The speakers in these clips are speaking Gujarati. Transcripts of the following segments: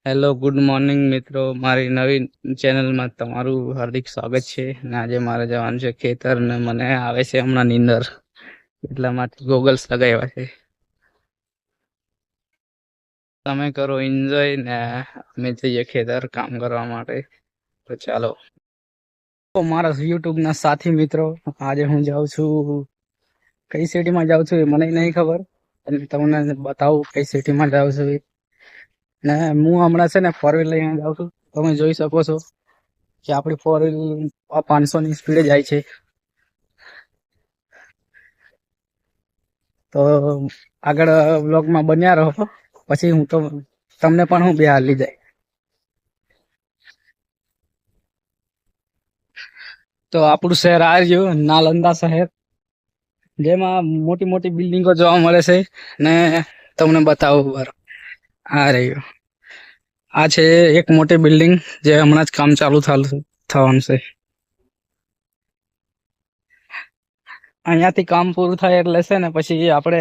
હેલો ગુડ મોર્નિંગ મિત્રો, મારી નવી ચેનલમાં તમારું હાર્દિક સ્વાગત છે. અને આજે મારે જવાનું છે ખેતર ને મને આવે છે હમણાં નીંદર, એટલા માટે ગોગલ્સ લગાવ્યા છે. તમે કરો એન્જોય ને અમે જઈએ ખેતર કામ કરવા માટે. તો ચાલો. તો મારા યુટ્યુબ ના સાથી મિત્રો, આજે હું જાઉં છું, કઈ સિટીમાં જાઉં છું એ મને નહીં ખબર, અને તમને બતાવું કઈ સિટીમાં જાઉં છું ને. હું હમણાં છે ને ફોર વ્હીલ લઈને જાઉં છું. તમે જોઈ શકો છો કે આપણી ફોર વ્હીલ 500 ની સ્પીડે જાય છે. તો આગળ બ્લોગમાં બન્યા રહો, પછી હું તો તમને પણ હું બિહાર લઈ જાય. તો આપણું શહેર આ રહ્યું, નાલંદા શહેર, જેમાં મોટી મોટી બિલ્ડિંગો જોવા મળે છે. ને તમને બતાવું બરો, આ રહ્યું, આ છે એક મોટી બિલ્ડિંગ જે હમણાં જ કામ ચાલુ થવાનું છે. અહીંયાથી કામ પૂરું થાય એટલે છે ને પછી આપણે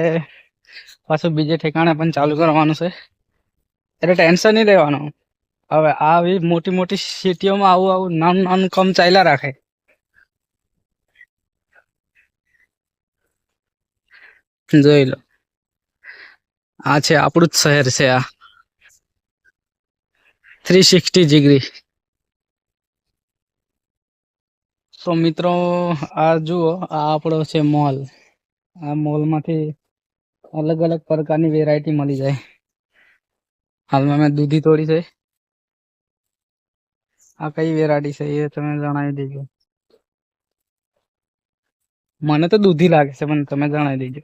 પાછું બીજે ઠેકાણે પણ ચાલુ કરવાનું છે. એટલે ટેન્શન નહીં લેવાનું. હવે આવી મોટી મોટી સિટીઓમાં આવું આવું નાનું નાનું કામ ચાલ્યા રાખે. જોઈ લો, આ છે આપણું જ શહેર છે. આ 360 ડિગ્રી. તો મિત્રો, આ જુઓ, આ આપણો છે મોલ. આ મોલમાંથી અલગ અલગ પ્રકારની વેરાયટી મળી જાય. હાલમાં મેં દૂધી તોડી છે. આ કઈ વેરાયટી છે એ તમે જણાવી દેજો. મને તો દૂધી લાગે છે, પણ તમે જણાવી દેજો.